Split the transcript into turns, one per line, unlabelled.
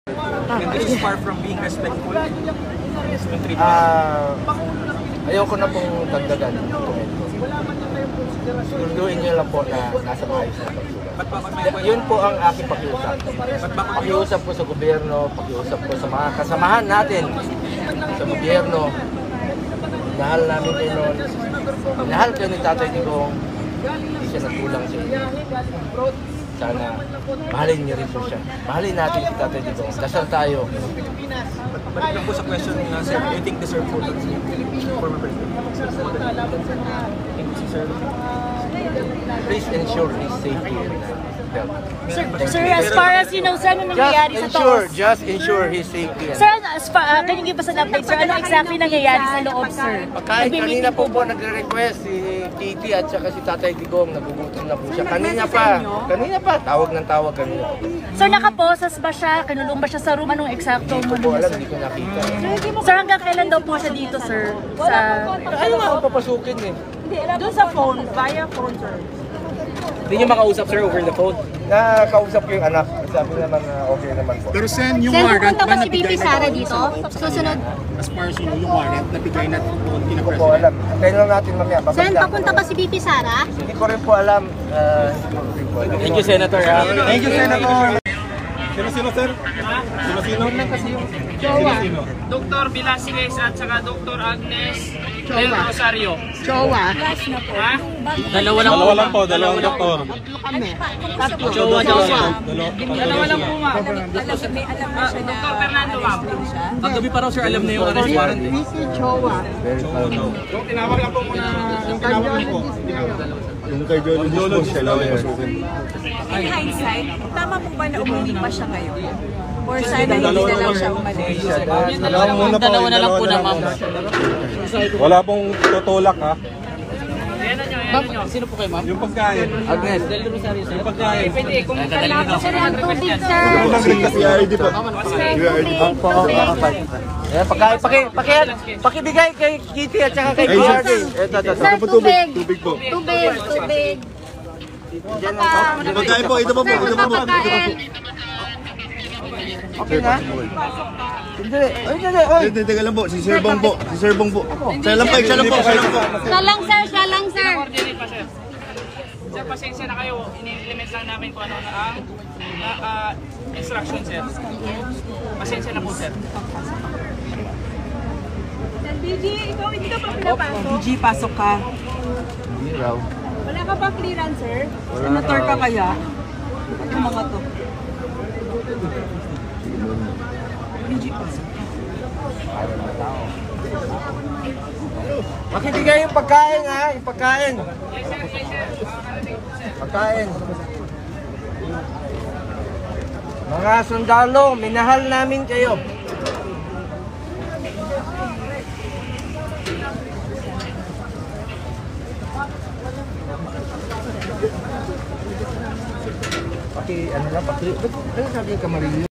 And this is far from being respectful.
Ayoko na pong dagdagan yung komento. Sunduin niyo lang po na nasa maayos na pagsulat. Yun po ang aking pakiusap. Pakiusap po sa gobyerno, pakiusap po sa mga kasamahan natin sa gobyerno. Minahal namin kayo noon. Minahal kayo ni Tatay Digong. Hindi siya nagkulang sa inyo. Sana mahalin niyo rin po siya. Mahalin natin si Tatay Digong. Dasal tayo.
Balik lang po sa question na sir, do you think deserve for former president?
Please ensure his safety and health.
Sir, as far as you know, sir, ano nangyayari sa Toos?
Just ensure his safety and
Sir, can you give us an update, sir? Ano exactly nangyayari sa loob, sir?
Kahit kanina po nagre-request si Kitty at saka si Tatay Digong, nagugutom na po siya. Kanina pa, tawag ng tawag kanina.
Sir, nakaposas ba siya? Kinulong ba siya sa room? Anong eksakto
Hindi ko po alam, hindi ko nakita.
Sir, hanggang kailan daw po siya dito, sir?
Ayaw nga ako papasukin eh.
Doon sa phone, via phone, sir.
Hindi niyo makausap sir over the phone?
Nakausap ko yung anak, sabi naman na okay naman po.
Pero Sen, yung
Sen,
warrant
pupunta
ba
ba si
nabigay
Bibi
na
Sara dito? Susunod.
as far as you know, yung warrant nabigay na doon
Hindi
kina
ko po
President?
alam. Antayin lang natin mamaya.
Sen,
Babalik
papunta ba si Bibi Sara?
Hindi ko rin po alam.
Thank you, Senator.
Thank you, Senator! Sino-sino, sir? Sino-sino? Sino-sino?
Dr. Velasquez at saka Dr. Agnes Del Rosario.
Jowa.
Ha?
Dalawa lang po, dalawang doktor.
Dalawa lang po, ma'am. Dr. Fernando, ma'am.
Paggabi pa raw sir, alam na yung arrest warrant.
Tinawag lang po muna.
Yung cardiologist po siya lang
In hindsight, tama po ba na umuwi pa siya ngayon? Or sana hindi na lang siya umalis?
Dalawa na lang po na, ma'am.
Wala pong tutulak ha.
Sino po kayo, ma'am?
Yung pagkain.
Agnes.
Del Rosario, sir.
Yung pagkain.
Pwede, kung kailangan
Sir, ang tubig, sir.
PRD po.
Pakibigay kay Kitty at saka kay PRD. Ito.
Sir, tubig.
Tubig po.
Tubig.
Pagkain po, ito po po. Ito po po.
Okay na? Hindi.
Hindi, teka lang po. Si Sir Bong po. Si Sir Bong po. Siya lang po.
Siya lang, sir.
Sir, pasensya na kayo. Ini-implement lang namin kung ano ang instruction, sir. Pasensya na po, sir.
BG, ikaw hindi ka pa pinapasok?
BG, pasok ka.
Hindi raw.
Wala ka ba clearance, sir?
Senator ka kaya? Yung mga to. BG, pasok ka.
Makibigay yung pagkain ha, yung pagkain. Pagkain. Mga sundalo, minahal namin kayo. Ano sabi yung kamarilyo?